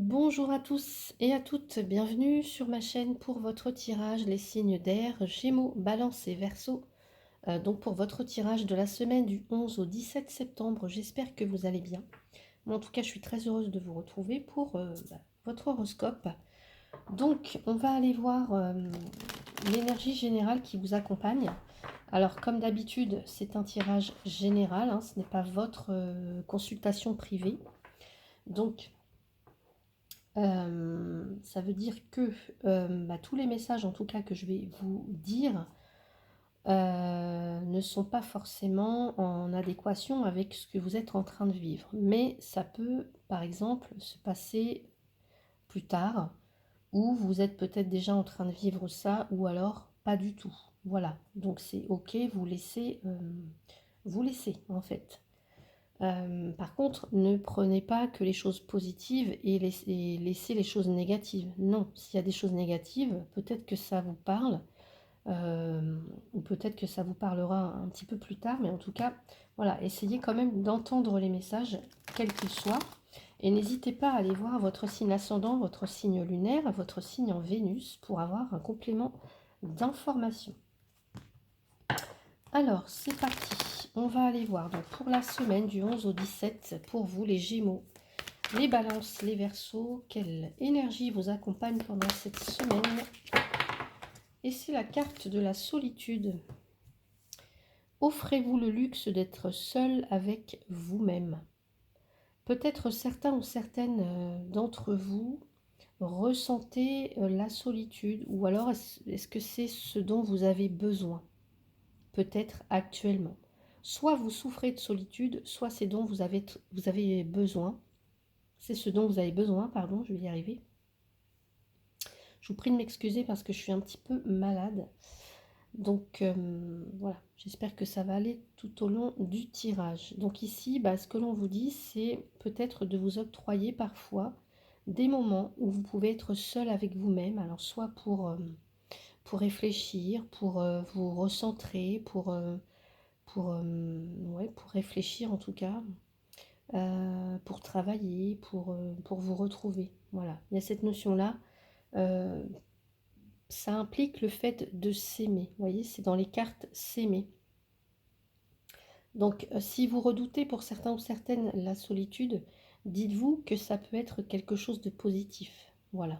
Bonjour à tous et à toutes, bienvenue sur ma chaîne pour votre tirage les signes d'air, Gémeaux, Balance et Verseau. Donc pour votre tirage de la semaine du 11 au 17 septembre, j'espère que vous allez bien. Moi, en tout cas, je suis très heureuse de vous retrouver pour votre horoscope. Donc on va aller voir l'énergie générale qui vous accompagne. Alors comme d'habitude, c'est un tirage général, hein, ce n'est pas votre consultation privée. Donc ça veut dire que tous les messages, en tout cas, que je vais vous dire, ne sont pas forcément en adéquation avec ce que vous êtes en train de vivre. Mais ça peut, par exemple, se passer plus tard, où vous êtes peut-être déjà en train de vivre ça, ou alors pas du tout. Voilà, donc c'est ok, vous laissez en fait. Par contre, ne prenez pas que les choses positives et laissez les choses négatives. Non, s'il y a des choses négatives, peut-être que ça vous parle, ou peut-être que ça vous parlera un petit peu plus tard, mais en tout cas, voilà, essayez quand même d'entendre les messages, quels qu'ils soient, et n'hésitez pas à aller voir votre signe ascendant, votre signe lunaire, votre signe en Vénus, pour avoir un complément d'information. Alors, c'est parti. On va aller voir donc pour la semaine du 11 au 17, pour vous les Gémeaux, les Balances, les Verseaux, quelle énergie vous accompagne pendant cette semaine? Et c'est la carte de la solitude. Offrez-vous le luxe d'être seul avec vous-même. Peut-être certains ou certaines d'entre vous ressentez la solitude, ou alors est-ce que c'est ce dont vous avez besoin? Peut-être actuellement. Soit vous souffrez de solitude, soit c'est dont vous avez besoin. C'est ce dont vous avez besoin, pardon, je vais y arriver. Je vous prie de m'excuser parce que je suis un petit peu malade. Donc voilà, j'espère que ça va aller tout au long du tirage. Donc ici, ce que l'on vous dit, c'est peut-être de vous octroyer parfois des moments où vous pouvez être seul avec vous-même. Alors soit pour réfléchir, pour vous recentrer, pour réfléchir en tout cas, pour travailler, pour vous retrouver. Voilà, il y a cette notion-là. Euh, Ça implique le fait de s'aimer. Vous voyez, c'est dans les cartes s'aimer. Donc, si vous redoutez pour certains ou certaines la solitude, dites-vous que ça peut être quelque chose de positif. Voilà,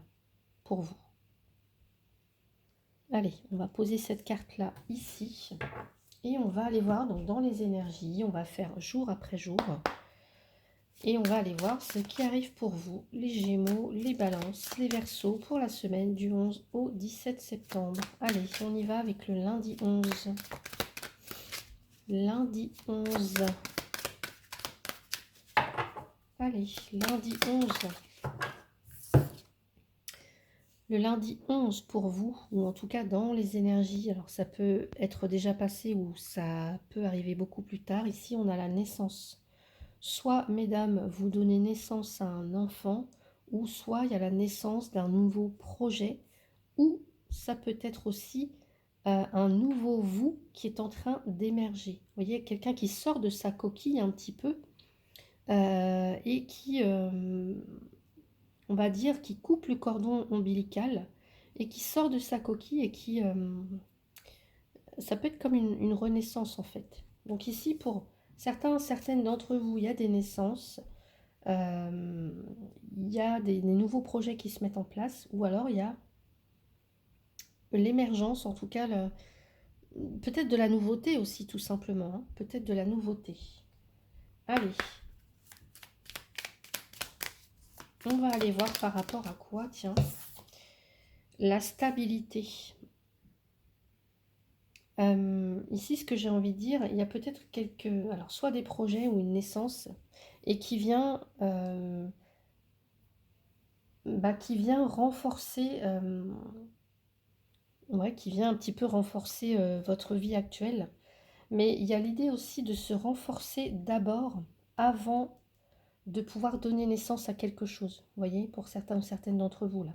pour vous. Allez, on va poser cette carte-là ici. Et on va aller voir donc dans les énergies. On va faire jour après jour. Et on va aller voir ce qui arrive pour vous, les Gémeaux, les Balances, les Verseaux, pour la semaine du 11 au 17 septembre. Allez, on y va avec le lundi 11. Lundi 11. Allez, lundi 11. Le lundi 11 pour vous, ou en tout cas dans les énergies, alors ça peut être déjà passé ou ça peut arriver beaucoup plus tard. Ici, on a la naissance. Soit, mesdames, vous donnez naissance à un enfant, ou soit il y a la naissance d'un nouveau projet, ou ça peut être aussi un nouveau vous qui est en train d'émerger. Vous voyez, quelqu'un qui sort de sa coquille un petit peu et qui, on va dire, qui coupe le cordon ombilical et qui sort de sa coquille et qui, ça peut être comme une renaissance en fait. Donc ici, pour certaines d'entre vous, il y a des naissances, il y a des nouveaux projets qui se mettent en place, ou alors il y a l'émergence, en tout cas, peut-être de la nouveauté aussi, tout simplement. Hein, peut-être de la nouveauté. Allez. On va aller voir par rapport à quoi, tiens. La stabilité. Ici, ce que j'ai envie de dire, il y a peut-être alors soit des projets ou une naissance, et qui vient renforcer, qui vient un petit peu renforcer votre vie actuelle. Mais il y a l'idée aussi de se renforcer d'abord, avant de pouvoir donner naissance à quelque chose. Vous voyez, pour certains ou certaines d'entre vous là.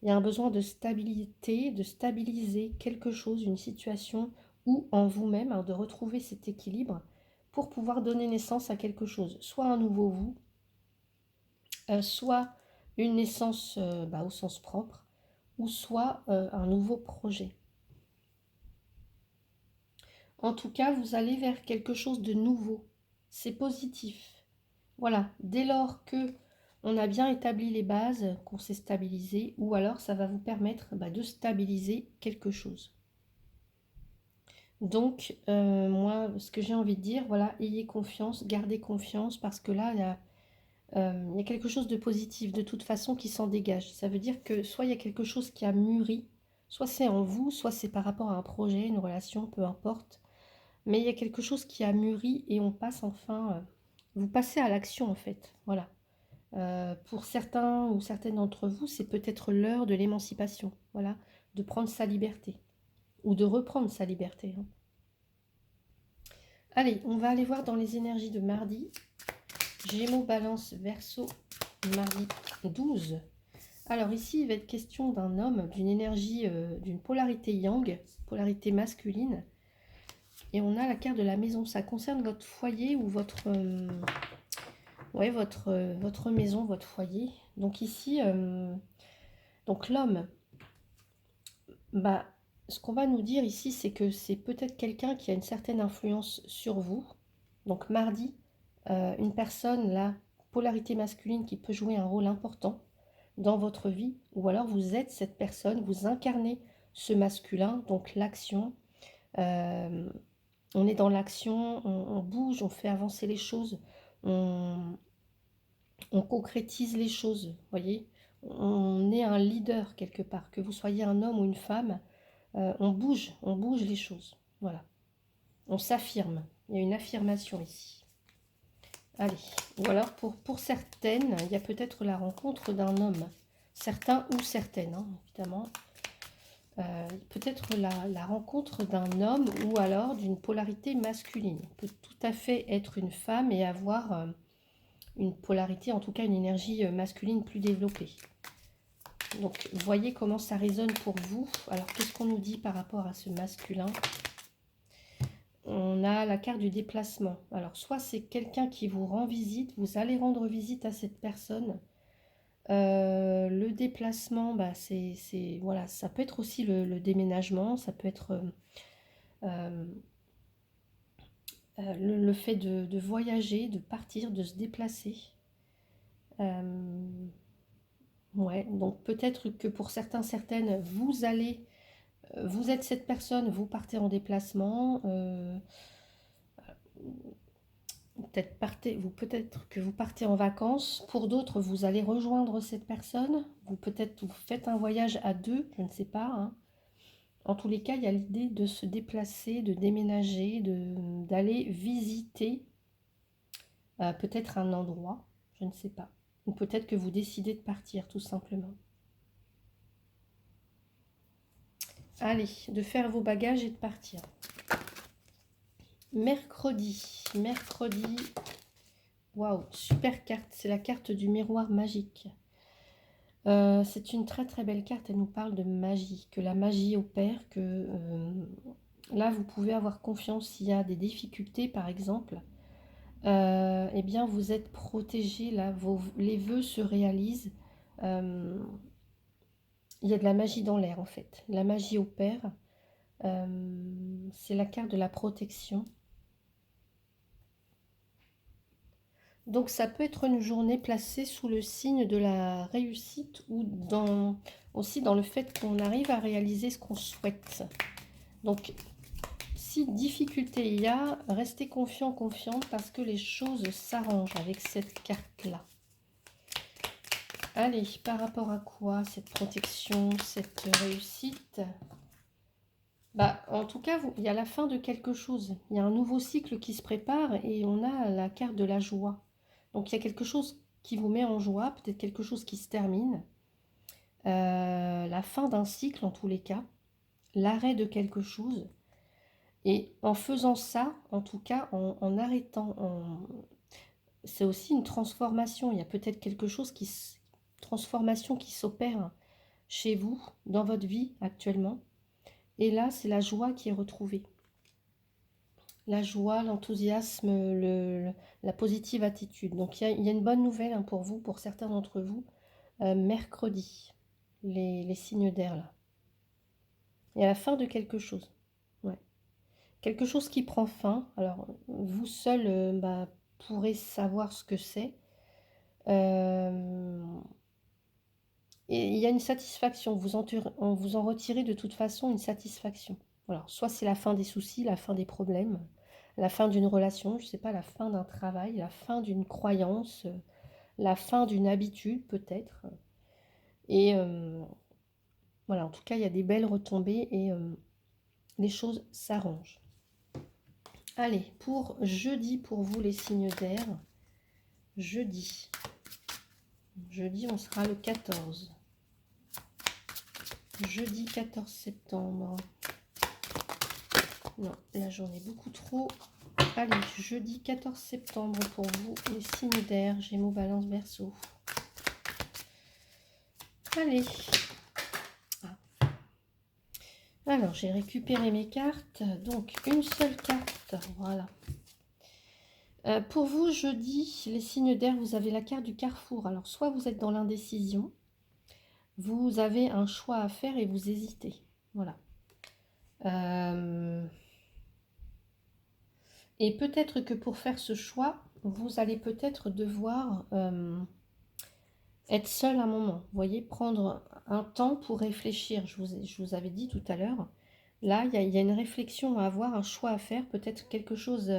Il y a un besoin de stabilité, de stabiliser quelque chose, une situation, ou en vous-même, hein, de retrouver cet équilibre pour pouvoir donner naissance à quelque chose. Soit un nouveau vous, soit une naissance au sens propre, ou soit un nouveau projet. En tout cas, vous allez vers quelque chose de nouveau. C'est positif. Voilà, dès lors que on a bien établi les bases, qu'on s'est stabilisé, ou alors ça va vous permettre de stabiliser quelque chose. Donc, moi, ce que j'ai envie de dire, voilà, ayez confiance, gardez confiance, parce que là, il y a quelque chose de positif, de toute façon, qui s'en dégage. Ça veut dire que soit il y a quelque chose qui a mûri, soit c'est en vous, soit c'est par rapport à un projet, une relation, peu importe. Mais il y a quelque chose qui a mûri et on passe enfin, vous passez à l'action en fait, voilà. Pour certains ou certaines d'entre vous, c'est peut-être l'heure de l'émancipation, voilà, de prendre sa liberté ou de reprendre sa liberté, hein. Allez, on va aller voir dans les énergies de mardi. Gémeaux, Balance, Verseau, mardi 12. Alors ici, il va être question d'un homme, d'une énergie, d'une polarité yang, polarité masculine. Et on a la carte de la maison. Ça concerne votre foyer ou votre, ouais, votre maison, votre foyer. Donc ici, donc l'homme, ce qu'on va nous dire ici, c'est que c'est peut-être quelqu'un qui a une certaine influence sur vous. Donc mardi, une personne, la polarité masculine qui peut jouer un rôle important dans votre vie, ou alors vous êtes cette personne, vous incarnez ce masculin, donc l'action. On est dans l'action, on bouge, on fait avancer les choses, on concrétise les choses, voyez. On est un leader quelque part, que vous soyez un homme ou une femme, on bouge les choses, voilà. On s'affirme, il y a une affirmation ici. Allez, ou alors pour certaines, il y a peut-être la rencontre d'un homme, certains ou certaines, hein, évidemment. Peut-être la rencontre d'un homme ou alors d'une polarité masculine. On peut tout à fait être une femme et avoir une polarité, en tout cas une énergie masculine plus développée. Donc voyez comment ça résonne pour vous. Alors qu'est-ce qu'on nous dit par rapport à ce masculin? On a la carte du déplacement. Alors soit c'est quelqu'un qui vous rend visite, vous allez rendre visite à cette personne. Le déplacement, voilà, ça peut être aussi le déménagement, ça peut être le fait de voyager, de partir, de se déplacer. Ouais, donc peut-être que pour certains, certaines, vous êtes cette personne, vous partez en déplacement, peut-être que vous partez en vacances. Pour d'autres, vous allez rejoindre cette personne. Peut-être vous faites un voyage à deux, je ne sais pas, hein. En tous les cas, il y a l'idée de se déplacer, de déménager, d'aller visiter peut-être un endroit, je ne sais pas. Ou peut-être que vous décidez de partir, tout simplement. Allez, de faire vos bagages et de partir. Mercredi, waouh, super carte, c'est la carte du miroir magique. C'est une très très belle carte, elle nous parle de magie, que la magie opère, que là vous pouvez avoir confiance s'il y a des difficultés par exemple. Eh bien vous êtes protégé, là, les vœux se réalisent. Il y a de la magie dans l'air en fait, la magie opère. C'est la carte de la protection. Donc ça peut être une journée placée sous le signe de la réussite ou aussi dans le fait qu'on arrive à réaliser ce qu'on souhaite. Donc si difficulté il y a, restez confiant, confiante parce que les choses s'arrangent avec cette carte-là. Allez, par rapport à quoi cette protection, cette réussite? En tout cas, il y a la fin de quelque chose. Il y a un nouveau cycle qui se prépare et on a la carte de la joie. Donc, il y a quelque chose qui vous met en joie, peut-être quelque chose qui se termine. La fin d'un cycle, en tous les cas. L'arrêt de quelque chose. Et en faisant ça, en tout cas, en arrêtant, c'est aussi une transformation. Il y a peut-être quelque chose transformation qui s'opère chez vous, dans votre vie actuellement. Et là, c'est la joie qui est retrouvée. La joie, l'enthousiasme, la positive attitude. Donc, il y a une bonne nouvelle pour vous, pour certains d'entre vous. mercredi, les signes d'air là. Et à la fin de quelque chose. Ouais. Quelque chose qui prend fin. Alors, vous seul pourrez savoir ce que c'est. Et il y a une satisfaction. Vous en retirez de toute façon une satisfaction. Voilà. Soit c'est la fin des soucis, la fin des problèmes, la fin d'une relation, je ne sais pas, la fin d'un travail, la fin d'une croyance, la fin d'une habitude peut-être. Et voilà, en tout cas, il y a des belles retombées et les choses s'arrangent. Allez, pour jeudi, pour vous les signes d'air, jeudi, on sera le 14. Jeudi 14 septembre. Non, la journée beaucoup trop. Allez, jeudi 14 septembre pour vous, les signes d'air, Gémeaux, Balance, Verseau. Allez. Alors, j'ai récupéré mes cartes. Donc, une seule carte. Voilà. Pour vous, jeudi, les signes d'air, vous avez la carte du carrefour. Alors, soit vous êtes dans l'indécision, vous avez un choix à faire et vous hésitez. Voilà. Et peut-être que pour faire ce choix, vous allez peut-être devoir être seul un moment. Vous voyez, prendre un temps pour réfléchir. Je vous avais dit tout à l'heure. Là, il y a une réflexion à avoir, un choix à faire, peut-être quelque chose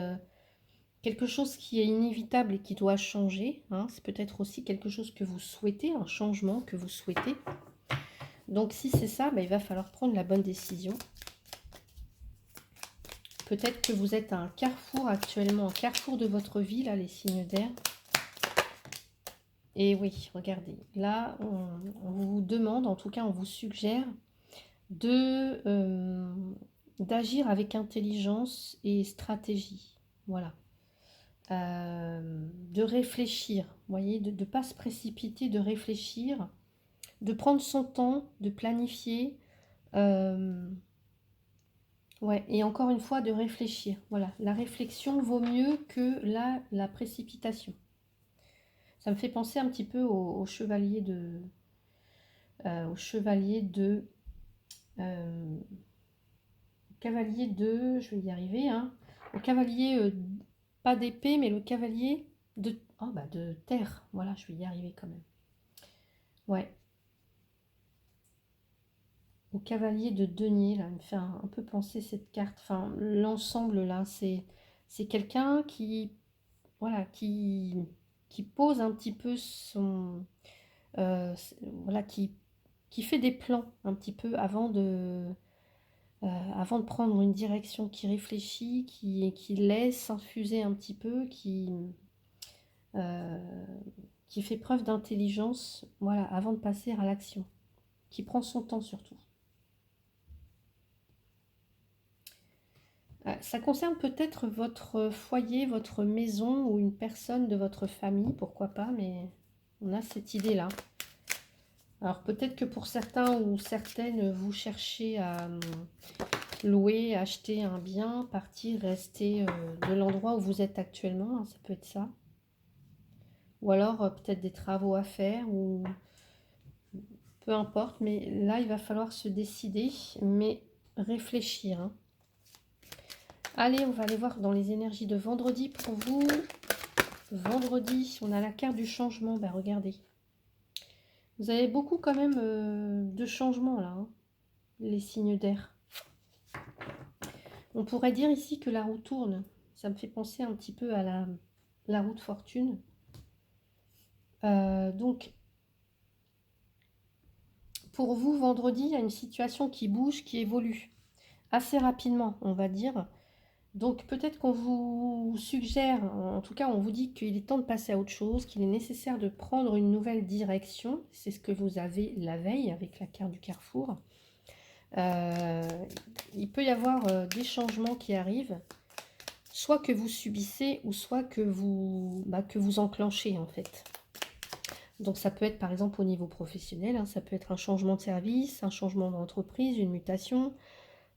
qui est inévitable et qui doit changer. Hein. C'est peut-être aussi quelque chose que vous souhaitez, un changement que vous souhaitez. Donc si c'est ça, il va falloir prendre la bonne décision. Peut-être que vous êtes à un carrefour actuellement, un carrefour de votre vie, là, les signes d'air. Et oui, regardez, là, on vous demande, en tout cas, on vous suggère d'agir avec intelligence et stratégie. Voilà. De réfléchir, vous voyez, de ne pas se précipiter, de réfléchir, de prendre son temps, de planifier. Ouais, et encore une fois, de réfléchir. Voilà, la réflexion vaut mieux que la précipitation. Ça me fait penser un petit peu au chevalier de... cavalier de... Je vais y arriver, hein. Au cavalier, pas d'épée, mais le cavalier de terre. Voilà, je vais y arriver quand même. Ouais. Au cavalier de denier, là, il me fait un peu penser cette carte. Enfin, l'ensemble, là, c'est quelqu'un qui... Voilà, qui pose un petit peu son... voilà, qui fait des plans un petit peu avant de prendre une direction, qui réfléchit, qui laisse infuser un petit peu, qui fait preuve d'intelligence, voilà, avant de passer à l'action, qui prend son temps surtout. Ça concerne peut-être votre foyer, votre maison ou une personne de votre famille, pourquoi pas, mais on a cette idée-là. Alors peut-être que pour certains ou certaines, vous cherchez à louer, acheter un bien, partir, rester de l'endroit où vous êtes actuellement, hein, ça peut être ça. Ou alors peut-être des travaux à faire, ou peu importe, mais là il va falloir se décider, mais réfléchir. Hein. Allez, on va aller voir dans les énergies de vendredi pour vous. Vendredi, on a la carte du changement, regardez. Vous avez beaucoup quand même de changements là, hein, les signes d'air. On pourrait dire ici que la roue tourne. Ça me fait penser un petit peu à la roue de fortune. Donc, pour vous, vendredi, il y a une situation qui bouge, qui évolue assez rapidement, on va dire. Donc, peut-être qu'on vous suggère, en tout cas, on vous dit qu'il est temps de passer à autre chose, qu'il est nécessaire de prendre une nouvelle direction. C'est ce que vous avez la veille avec la carte du carrefour. Il peut y avoir des changements qui arrivent, soit que vous subissez ou soit que vous enclenchez en fait. Donc ça peut être par exemple au niveau professionnel, hein, ça peut être un changement de service, un changement d'entreprise, une mutation,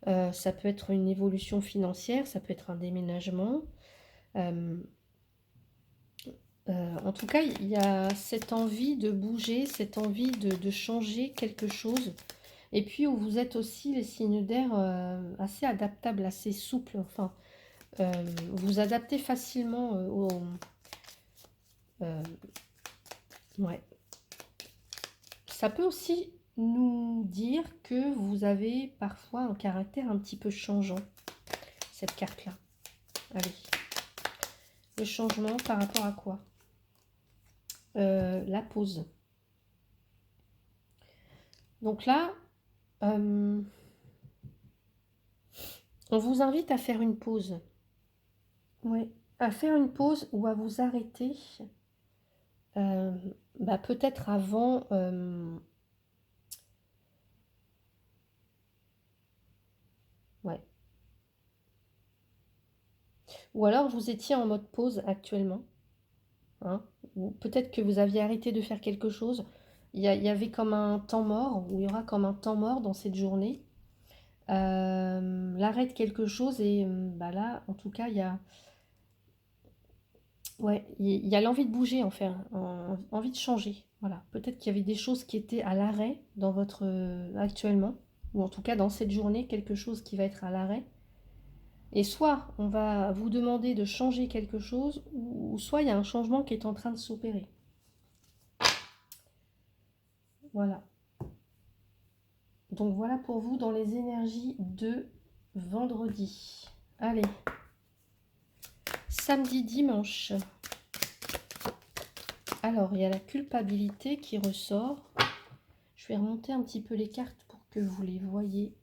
ça peut être une évolution financière, ça peut être un déménagement. En tout cas, il y a cette envie de bouger, cette envie de changer quelque chose. Et puis où vous êtes aussi les signes d'air assez adaptables, assez souples. Enfin, vous adaptez facilement euh, ouais. Ça peut aussi nous dire que vous avez parfois un caractère un petit peu changeant, cette carte-là. Allez, le changement par rapport à quoi? La pause. Donc là, on vous invite à faire une pause. Ouais, à faire une pause ou à vous arrêter. euh, peut-être avant. Ouais. Ou alors vous étiez en mode pause actuellement. Hein, ou peut-être que vous aviez arrêté de faire quelque chose. Il y avait comme un temps mort, ou il y aura comme un temps mort dans cette journée. L'arrêt de quelque chose, et là, en tout cas, ouais, il y a l'envie de bouger, en fait, envie de changer. Voilà. Peut-être qu'il y avait des choses qui étaient à l'arrêt dans votre actuellement, ou en tout cas dans cette journée, quelque chose qui va être à l'arrêt. Et soit on va vous demander de changer quelque chose, ou soit il y a un changement qui est en train de s'opérer. Voilà. Donc voilà pour vous dans les énergies de vendredi. Allez, samedi, dimanche. Alors, il y a la culpabilité qui ressort. Je vais remonter un petit peu les cartes pour que vous les voyez.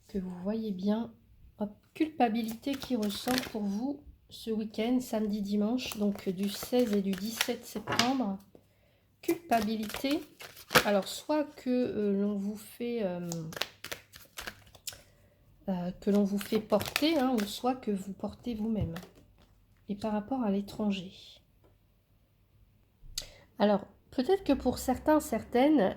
Que vous voyez bien. Hop, culpabilité qui ressort pour vous ce week-end, samedi, dimanche, donc du 16 et du 17 septembre. Culpabilité. Alors, soit que l'on vous fait... porter, hein, ou soit que vous portez vous-même. Et par rapport à l'étranger. Alors, peut-être que pour certains, certaines,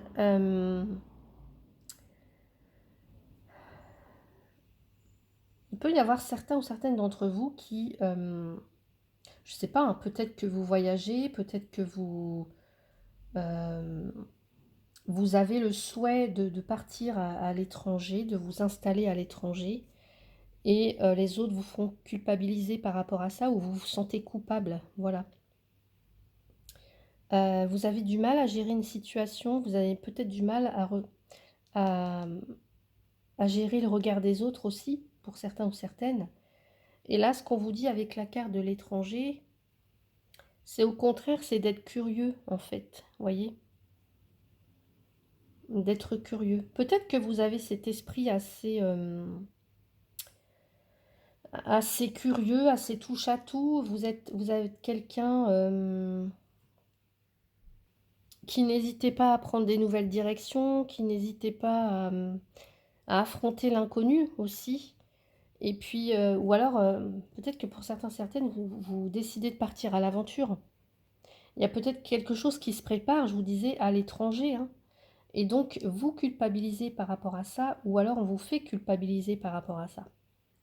il peut y avoir certains ou certaines d'entre vous qui, je ne sais pas, hein, peut-être que vous voyagez, peut-être que euh, vous avez le souhait de partir à l'étranger, de vous installer à l'étranger, et les autres vous font culpabiliser par rapport à ça, ou vous vous sentez coupable, voilà. Vous avez du mal à gérer une situation, vous avez peut-être du mal à, à gérer le regard des autres aussi, pour certains ou certaines. Et là, ce qu'on vous dit avec la carte de l'étranger, c'est au contraire, c'est d'être curieux, en fait, voyez, d'être curieux. Peut-être que vous avez cet esprit assez curieux, assez touche-à-tout. Vous êtes quelqu'un qui n'hésitait pas à prendre des nouvelles directions, qui n'hésitait pas à affronter l'inconnu aussi. Et puis, ou alors, peut-être que pour certains, certaines, vous décidez de partir à l'aventure. Il y a peut-être quelque chose qui se prépare, je vous disais, à l'étranger, hein. Et donc, vous culpabilisez par rapport à ça, ou alors on vous fait culpabiliser par rapport à ça.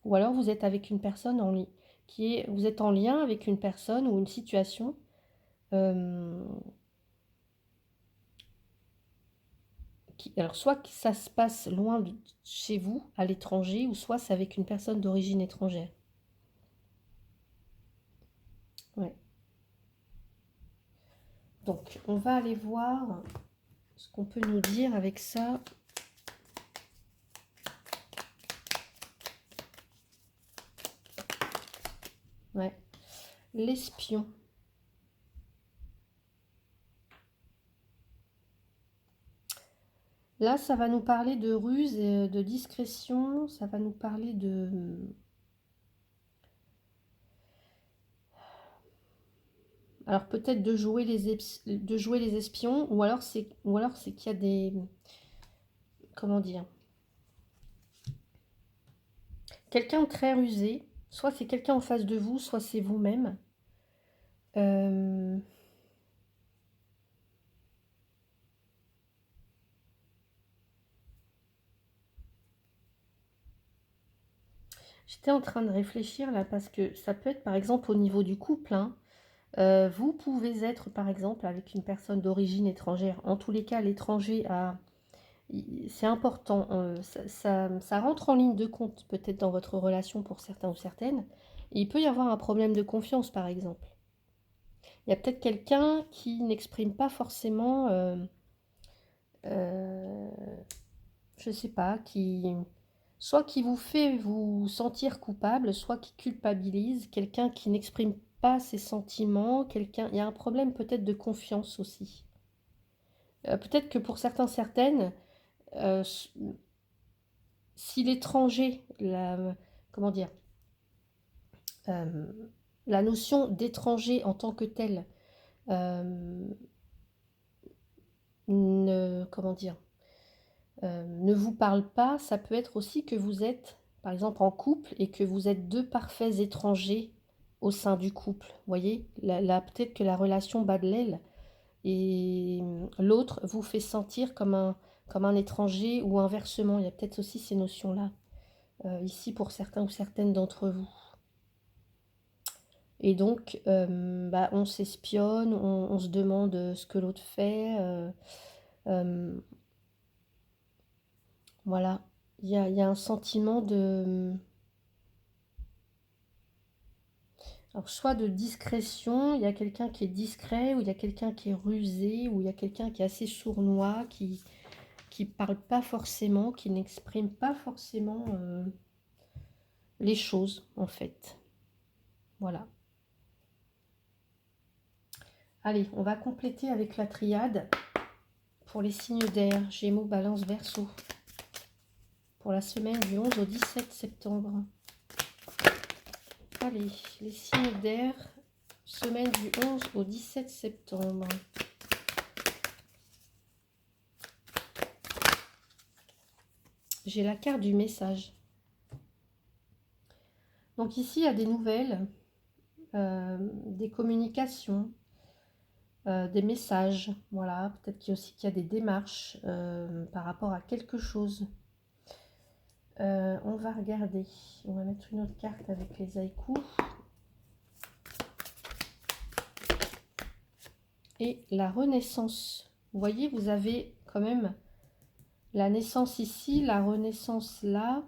Ou alors vous êtes avec une personne vous êtes en lien avec une personne ou une situation euh, alors soit que ça se passe loin de chez vous, à l'étranger, ou soit c'est avec une personne d'origine étrangère. Ouais. Donc, on va aller voir ce qu'on peut nous dire avec ça. Ouais. L'espion. Là, ça va nous parler de ruse et de discrétion. Ça va nous parler de... Alors peut-être de jouer les espions, ou alors c'est qu'il y a des... Comment dire? Quelqu'un de très rusé. Soit c'est quelqu'un en face de vous, soit c'est vous-même. Euh, J'étais en train de réfléchir là parce que ça peut être par exemple au niveau du couple, hein. Vous pouvez être par exemple avec une personne d'origine étrangère. En tous les cas, l'étranger a... C'est important, ça rentre en ligne de compte peut-être dans votre relation pour certains ou certaines. Et il peut y avoir un problème de confiance par exemple. Il y a peut-être quelqu'un qui n'exprime pas forcément, euh, je sais pas, soit qui vous fait vous sentir coupable, soit qui culpabilise, quelqu'un qui n'exprime pas ses sentiments, il y a un problème peut-être de confiance aussi. Peut-être que pour certains, certaines, euh, si l'étranger, comment dire, euh, la notion d'étranger en tant que tel, euh, comment dire, ne vous parle pas, ça peut être aussi que vous êtes, par exemple, en couple et que vous êtes deux parfaits étrangers au sein du couple. Vous voyez, peut-être que la relation bat de l'aile et l'autre vous fait sentir comme un étranger ou inversement. Il y a peut-être aussi ces notions-là, ici pour certains ou certaines d'entre vous. Et donc, on s'espionne, on se demande ce que l'autre fait. Euh, voilà, il y a un sentiment de... Alors, soit de discrétion, il y a quelqu'un qui est discret, ou il y a quelqu'un qui est rusé, ou il y a quelqu'un qui est assez sournois, qui parle pas forcément, qui n'exprime pas forcément les choses, en fait. Voilà. Allez, on va compléter avec la triade pour les signes d'air, Gémeaux, Balance, Verseau, pour la semaine du 11 au 17 septembre. Allez, les signes d'air, semaine du 11 au 17 septembre. J'ai la carte du message. Donc ici, il y a des nouvelles, des communications, des messages. Voilà, peut-être qu'il y a des démarches par rapport à quelque chose. On va regarder. On va mettre une autre carte avec les haïkus. Et la renaissance. Vous voyez, vous avez quand même la naissance ici, la renaissance là.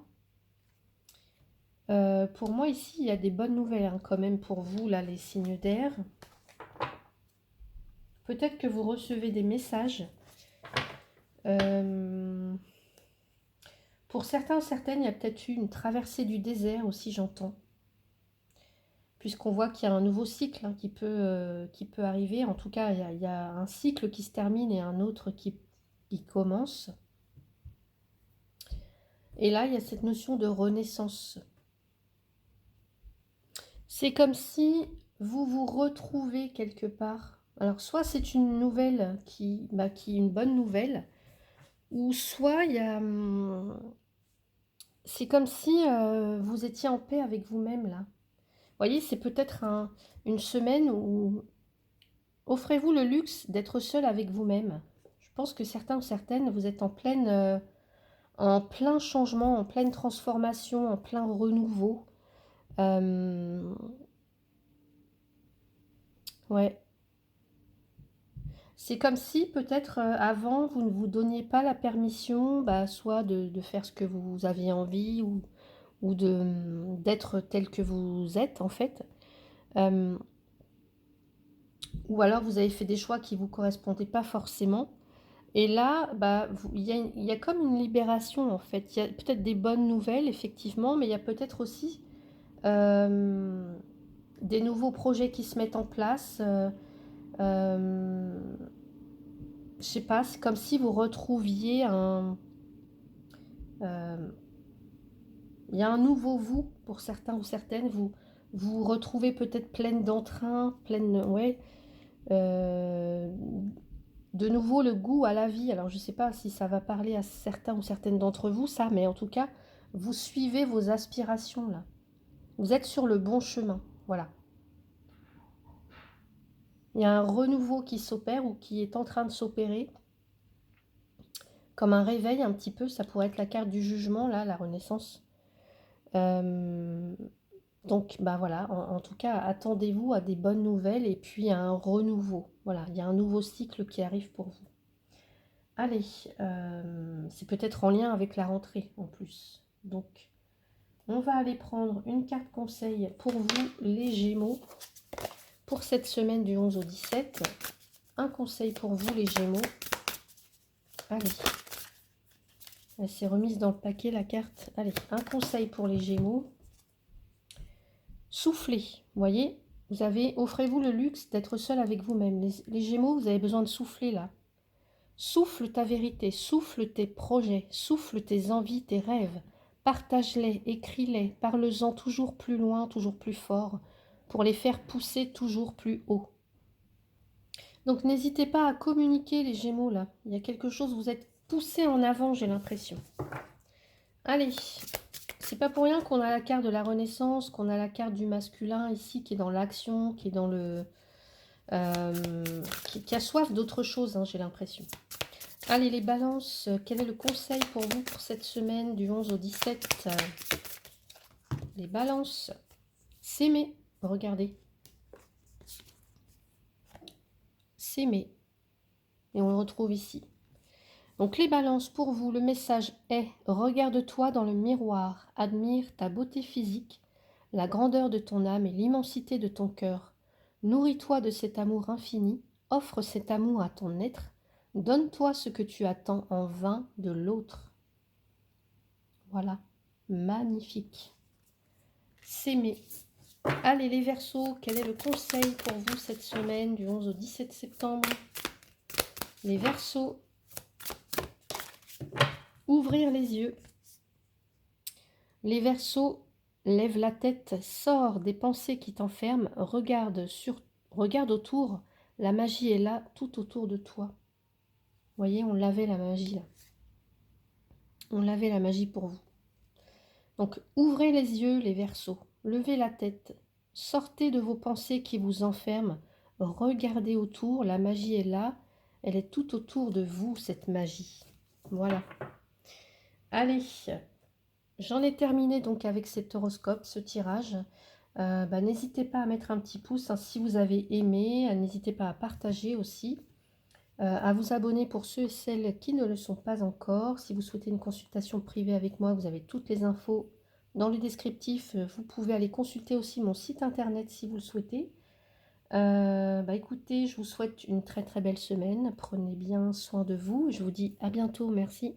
Pour moi, ici, il y a des bonnes nouvelles hein, quand même pour vous, là, les signes d'air. Peut-être que vous recevez des messages. Pour certains, certaines, il y a peut-être eu une traversée du désert aussi, j'entends. Puisqu'on voit qu'il y a un nouveau cycle hein, qui peut arriver. En tout cas, il y a un cycle qui se termine et un autre qui commence. Et là, il y a cette notion de renaissance. C'est comme si vous vous retrouvez quelque part. Alors, soit c'est une nouvelle qui est une bonne nouvelle, ou soit il y a... c'est comme si vous étiez en paix avec vous-même, là. Vous voyez, c'est peut-être une semaine où offrez-vous le luxe d'être seul avec vous-même. Je pense que certains ou certaines, vous êtes en plein changement, en pleine transformation, en plein renouveau. Ouais. C'est comme si peut-être avant, vous ne vous donniez pas la permission, soit de faire ce que vous aviez envie ou d'être tel que vous êtes en fait. Euh, ou alors vous avez fait des choix qui ne vous correspondaient pas forcément. Et là, il y a comme une libération en fait. Il y a peut-être des bonnes nouvelles, effectivement, mais il y a peut-être aussi euh, des nouveaux projets qui se mettent en place. Euh, je sais pas, c'est comme si vous retrouviez euh, il y a un nouveau vous pour certains ou certaines. Vous retrouvez peut-être pleine d'entrain, ouais, euh, de nouveau le goût à la vie. Alors je ne sais pas si ça va parler à certains ou certaines d'entre vous, ça, mais en tout cas, vous suivez vos aspirations là. Vous êtes sur le bon chemin. Voilà. Il y a un renouveau qui s'opère ou qui est en train de s'opérer. Comme un réveil un petit peu, ça pourrait être la carte du jugement, là, la renaissance. Donc, bah voilà, en tout cas, attendez-vous à des bonnes nouvelles et puis à un renouveau. Voilà, il y a un nouveau cycle qui arrive pour vous. Allez, c'est peut-être en lien avec la rentrée en plus. Donc, on va aller prendre une carte conseil pour vous, les Gémeaux, pour cette semaine du 11 au 17. Un conseil pour vous, les Gémeaux. Allez, elle s'est remise dans le paquet, la carte. Allez, un conseil pour les Gémeaux. Soufflez, vous voyez, offrez-vous le luxe d'être seul avec vous-même. Les Gémeaux, vous avez besoin de souffler là. Souffle ta vérité, souffle tes projets, souffle tes envies, tes rêves. Partage-les, écris-les, parle-en toujours plus loin, toujours plus fort, pour les faire pousser toujours plus haut. Donc n'hésitez pas à communiquer les Gémeaux là. Il y a quelque chose, vous êtes poussés en avant, j'ai l'impression. Allez, c'est pas pour rien qu'on a la carte de la Renaissance, qu'on a la carte du masculin ici qui est dans l'action, qui est dans le... qui a soif d'autre chose, hein, j'ai l'impression. Allez les balances, quel est le conseil pour vous pour cette semaine du 11 au 17? Les balances, s'aimer, regardez. S'aimer. Et on le retrouve ici. Donc les balances, pour vous, le message est: regarde-toi dans le miroir, admire ta beauté physique, la grandeur de ton âme et l'immensité de ton cœur. Nourris-toi de cet amour infini, offre cet amour à ton être, donne-toi ce que tu attends en vain de l'autre. Voilà, magnifique. S'aimer. Allez les Verseaux, quel est le conseil pour vous cette semaine du 11 au 17 septembre? Les Verseaux. Ouvrir les yeux. Les Verseaux, lève la tête, sors des pensées qui t'enferment, regarde autour, la magie est là, tout autour de toi. Vous voyez, on lavait la magie là. On lavait la magie pour vous. Donc, ouvrez les yeux, les Verseaux, levez la tête, sortez de vos pensées qui vous enferment, regardez autour, la magie est là, elle est tout autour de vous, cette magie. Voilà. Allez, j'en ai terminé donc avec cet horoscope, ce tirage. N'hésitez pas à mettre un petit pouce hein, si vous avez aimé, n'hésitez pas à partager aussi, à vous abonner pour ceux et celles qui ne le sont pas encore. Si vous souhaitez une consultation privée avec moi, vous avez toutes les infos dans le descriptif. Vous pouvez aller consulter aussi mon site internet si vous le souhaitez. Écoutez, je vous souhaite une très très belle semaine, prenez bien soin de vous, je vous dis à bientôt, merci.